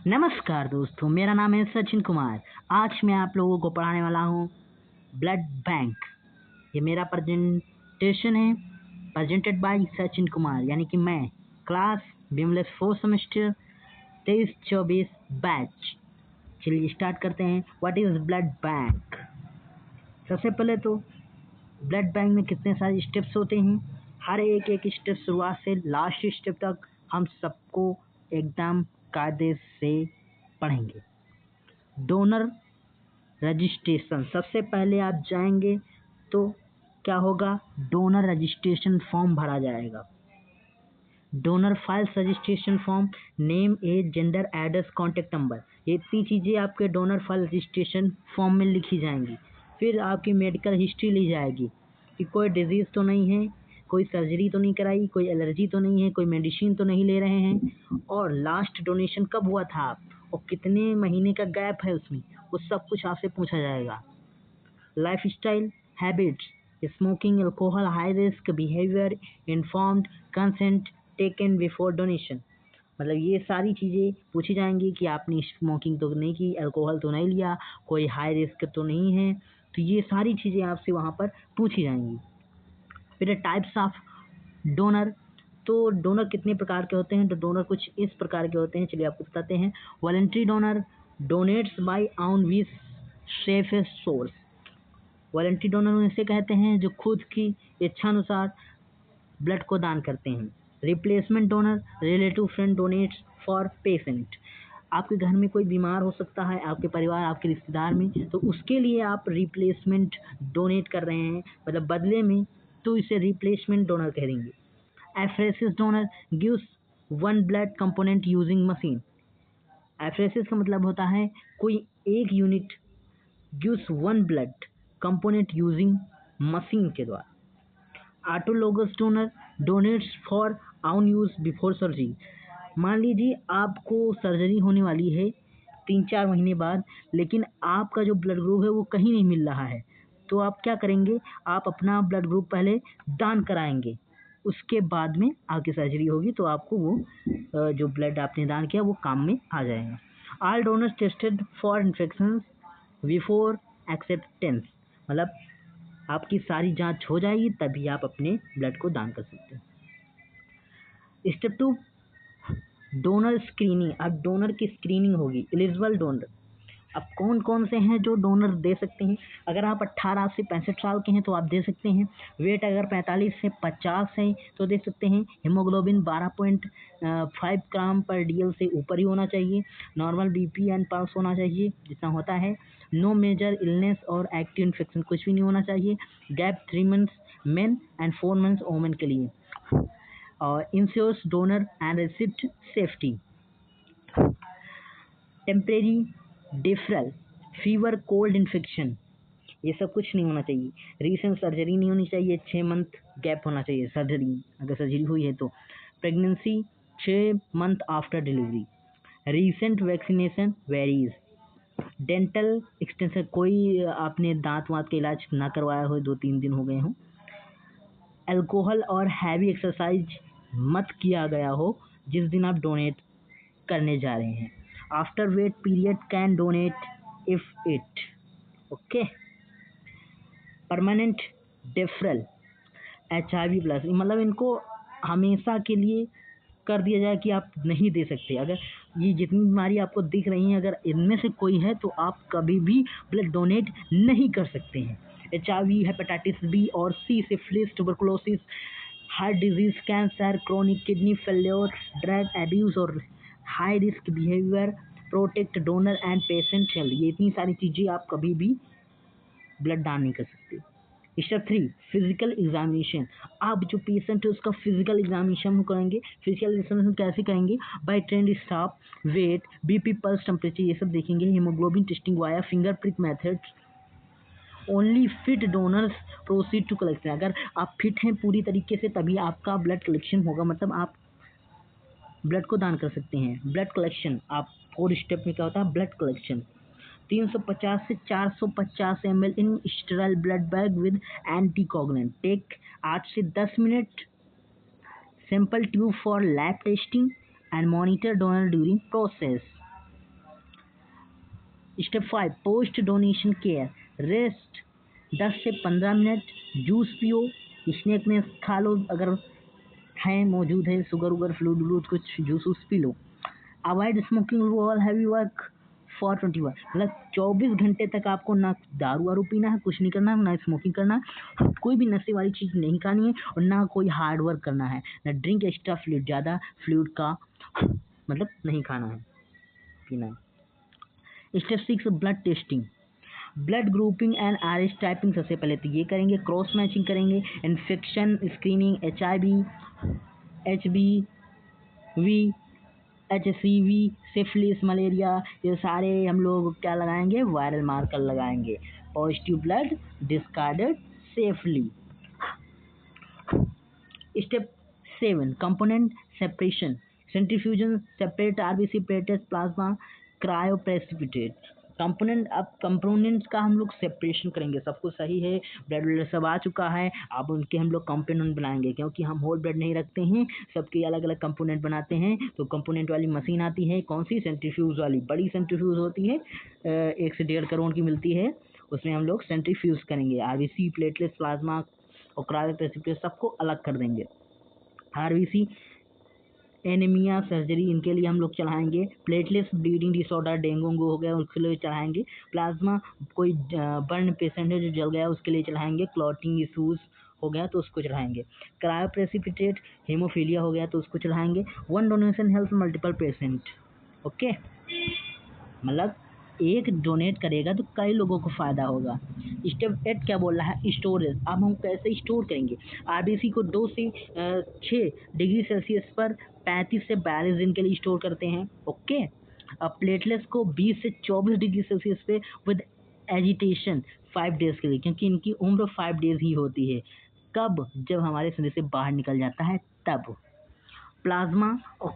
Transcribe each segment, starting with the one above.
नमस्कार दोस्तों, मेरा नाम है सचिन कुमार। आज मैं आप लोगों को पढ़ाने वाला हूँ ब्लड बैंक। ये मेरा प्रेजेंटेशन है, प्रेजेंटेड बाय सचिन कुमार, यानी कि मैं क्लास बीमलेस 4 सेमेस्टर 23-24 बैच। चलिए स्टार्ट करते हैं। What is blood bank? सबसे पहले तो ब्लड बैंक में कितने सारे स्टेप्स होते हैं, हर एक स्टेप शुरुआत से लास्ट स्टेप तक हम सबको एकदम कायदे से पढ़ेंगे। डोनर रजिस्ट्रेशन, सबसे पहले आप जाएंगे तो क्या होगा, डोनर रजिस्ट्रेशन फॉर्म भरा जाएगा। Donor files registration form, name, age, gender, address, contact number, ये इतनी चीज़ें आपके डोनर फाइल रजिस्ट्रेशन फॉर्म में लिखी जाएंगी। फिर आपकी मेडिकल हिस्ट्री ली जाएगी कि कोई डिजीज़ तो नहीं है, कोई सर्जरी तो नहीं कराई, कोई एलर्जी तो नहीं है, कोई मेडिसिन तो नहीं ले रहे हैं, और लास्ट डोनेशन कब हुआ था आप, और कितने महीने का गैप है उसमें, वो सब कुछ आपसे पूछा जाएगा। Life style, habits, smoking, alcohol, high risk behaviour, informed consent taken before donation, मतलब ये सारी चीज़ें पूछी जाएंगी कि आपने स्मोकिंग तो नहीं की, अल्कोहल तो नहीं लिया, कोई हाई रिस्क तो नहीं है, तो ये सारी चीज़ें आपसे वहाँ पर पूछी जाएंगी। फिर टाइप्स ऑफ डोनर, तो डोनर कितने प्रकार के होते हैं, तो डोनर कुछ इस प्रकार के होते हैं, चलिए आपको बताते हैं। Voluntary donor donates by own wish safest source. Voluntary donor इसे कहते हैं जो खुद की इच्छानुसार ब्लड को दान करते हैं। Replacement donor relative friend donates for patient, आपके घर में कोई बीमार हो सकता है, आपके परिवार, आपके रिश्तेदार में, तो उसके लिए आप रिप्लेसमेंट डोनेट कर रहे हैं, मतलब बदले में, तो इसे रिप्लेसमेंट डोनर कह देंगे। Apheresis donor gives one blood component using machine. Apheresis का मतलब होता है कोई एक unit gives one blood component using machine के द्वारा। ऑटोलोगस डोनर डोनेट्स फॉर आउन यूज बिफोर सर्जरी, मान लीजिए आपको सर्जरी होने वाली है 3-4 महीने बाद, लेकिन आपका जो ब्लड ग्रुप है वो कहीं नहीं मिल रहा है, तो आप क्या करेंगे, आप अपना ब्लड ग्रुप पहले दान कराएंगे, उसके बाद में आपकी सर्जरी होगी तो आपको वो जो ब्लड आपने दान किया वो काम में आ जाएगा। All donors tested for infection before acceptance, मतलब आपकी सारी जांच हो जाएगी तभी आप अपने ब्लड को दान कर सकते हैं। स्टेप 2, डोनर स्क्रीनिंग, अब डोनर की स्क्रीनिंग होगी। एलिजिबल डोनर, अब कौन कौन से हैं जो डोनर दे सकते हैं, अगर आप 18 से 65 साल के हैं तो आप दे सकते हैं। वेट अगर 45 से 50 है तो दे सकते हैं। हीमोग्लोबिन 12.5 ग्राम पर डीएल से ऊपर ही होना चाहिए। नॉर्मल बीपी एंड पल्स होना चाहिए जितना होता है। नो मेजर इलनेस और एक्टिव इन्फेक्शन कुछ भी नहीं होना चाहिए। Gap 3 months men and 4 months women के लिए। और insures donor and receipt safety. Temporary deferral, fever, cold infection, ये सब कुछ नहीं होना चाहिए। रीसेंट सर्जरी नहीं होनी चाहिए, 6 मंथ गैप होना चाहिए सर्जरी, अगर सर्जरी हुई है तो। Pregnancy 6 month after delivery. Recent vaccination varies. Dental extension, कोई आपने दांत वाँत का इलाज ना करवाया हो, 2-3 दिन हो गए हों। अल्कोहल और हैवी एक्सरसाइज मत किया गया हो जिस दिन आप डोनेट करने जा रहे हैं। After wait period can donate if it okay. Permanent deferral, HIV plus, मतलब इनको हमेशा के लिए कर दिया जाए कि आप नहीं दे सकते। अगर ये जितनी बीमारी आपको दिख रही हैं, अगर इनमें से कोई है तो आप कभी भी ब्लड डोनेट नहीं कर सकते हैं। HIV, हेपेटाइटिस बी और C, syphilis, tuberculosis, heart disease, cancer, chronic kidney failure, drug abuse और high risk behaviour, protect donor and patient health, ये इतनी सारी चीज़ें आप कभी भी ब्लड दान नहीं कर सकते। स्टेप 3, फिजिकल एग्जामिनेशन, आप जो पेशेंट है उसका फिजिकल एग्जामिनेशन करेंगे। फिजिकल एग्जामिनेशन कैसे करेंगे, by trained staff, weight, BP, pulse, temperature, ये सब देखेंगे। Haemoglobin testing via fingerprint method. Only fit donors proceed to collection, अगर आप फिट हैं पूरी तरीके से तभी आपका ब्लड कलेक्शन होगा, मतलब आप ब्लड को दान कर सकते हैं। ब्लड कलेक्शन, आप 4 स्टेप में क्या होता है, ब्लड कलेक्शन। 350 से 450 ml in sterile blood bag with anticoagulant, take 8 से 10 minute. Sample tube for lab testing and monitor donor during process. Step 5 post donation care, rest 10 से 15 मिनट, जूस पियो, snack में खा लो अगर है मौजूद है, शुगर उगर फ्लूड व्लूड कुछ जूस वूस पी लो। Avoid smoking all heavy work for 21, मतलब 24 घंटे तक आपको ना दारू वारू पीना है, कुछ नहीं करना है, ना स्मोकिंग करना है, कोई भी नशे वाली चीज़ नहीं खानी है और ना कोई हार्ड वर्क करना है, ना ड्रिंक एक्स्ट्रा फ्लूइड, ज़्यादा फ्लूइड का मतलब नहीं खाना है, पीना है। Step 6 blood testing, blood grouping and RH typing सबसे पहले तो ये करेंगे, क्रॉस मैचिंग करेंगे, infection screening, HIV, HBV, HCV, syphilis, malaria, ये सारे हम लोग क्या लगाएंगे, वायरल मार्कर लगाएंगे। Positive blood discarded safely. Step 7 component separation, centrifugation separate RBC platelets plasma cryoprecipitate. Component, अब कंपोनेंट्स का हम लोग सेपरेशन करेंगे, सब कुछ सही है, ब्लड सब आ चुका है, अब उनके हम लोग कंपोनेंट बनाएंगे, क्योंकि हम होल ब्लड नहीं रखते हैं, सबके अलग अलग कंपोनेंट बनाते हैं। तो कंपोनेंट वाली मशीन आती है, कौन सी, सेंट्रीफ्यूज वाली, बड़ी सेंट्रीफ्यूज होती है, 1 से 1.5 करोड़ की मिलती है, उसमें हम लोग सेंट्रीफ्यूज करेंगे, RBC प्लेटलेट्स प्लाज्मा और क्रायोप्रेसिपिटेट सबको अलग कर देंगे। RBC एनीमिया सर्जरी, इनके लिए हम लोग चढ़ाएंगे, प्लेटलेट्स ब्लीडिंग डिसऑर्डर डेंगू हो गया उसके लिए चढ़ाएंगे, प्लाज्मा कोई बर्न पेशेंट है जो जल गया उसके लिए चढ़ाएंगे, क्लॉटिंग इशूज हो गया तो उसको चढ़ाएंगे, क्रायोप्रेसिपिटेट हेमोफीलिया हो गया तो उसको चढ़ाएंगे। One donation help multiple patient, okay, मतलब एक डोनेट करेगा तो कई लोगों को फायदा होगा। स्टेप 8 क्या बोल रहा है, स्टोरेज, अब हम कैसे स्टोर करेंगे। RBC को 2 से 6 डिग्री सेल्सियस पर 35 से 42 दिन के लिए स्टोर करते हैं, ओके। अब प्लेटलेट्स को 20 से 24 डिग्री सेल्सियस पे विद एजिटेशन 5 डेज के लिए, क्योंकि इनकी उम्र 5 डेज ही होती है, कब, जब हमारे शरीर से बाहर निकल जाता है तब। प्लाज्मा और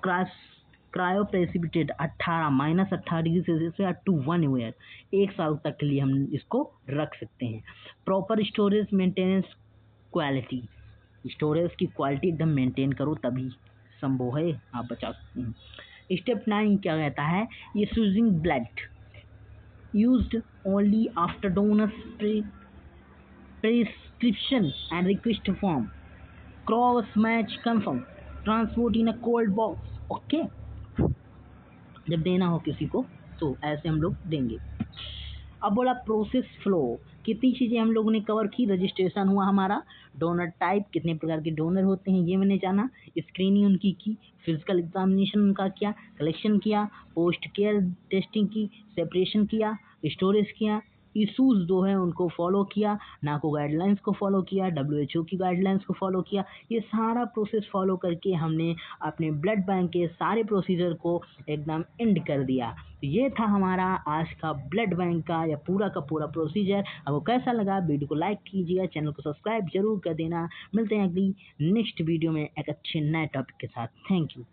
क्रायोप्रेसिपिटेट 18 डिग्री सेल्सियस से अप टू 1 ईयर, 1 साल तक के लिए हम इसको रख सकते हैं। Proper storage maintenance quality, storage की क्वालिटी एकदम मेंटेन करो तभी संभव है आप बचा सकते हैं। स्टेप 9 क्या कहता है, ये using blood used only after donors prescription and request form, cross match confirm, transport in a cold box, okay. जब देना हो किसी को तो ऐसे हम लोग देंगे। अब बोला प्रोसेस फ्लो, कितनी चीज़ें हम लोगों ने कवर की, रजिस्ट्रेशन हुआ हमारा, डोनर टाइप, कितने प्रकार के डोनर होते हैं ये मैंने जाना, स्क्रीनिंग उनकी की, फिजिकल एग्जामिनेशन उनका किया, कलेक्शन किया, पोस्ट केयर टेस्टिंग की, सेपरेशन किया, स्टोरेज किया, इशूज़ जो है उनको फॉलो किया, नाको गाइडलाइंस को फॉलो किया, WHO की गाइडलाइंस को फॉलो किया, ये सारा प्रोसेस फॉलो करके हमने अपने ब्लड बैंक के सारे प्रोसीजर को एकदम एंड कर दिया। ये था हमारा आज का ब्लड बैंक का या पूरा का पूरा प्रोसीजर। आपको कैसा लगा, वीडियो को लाइक कीजिएगा, चैनल को सब्सक्राइब जरूर कर देना। मिलते हैं अगली नेक्स्ट वीडियो में एक अच्छे नए टॉपिक के साथ। Thank you.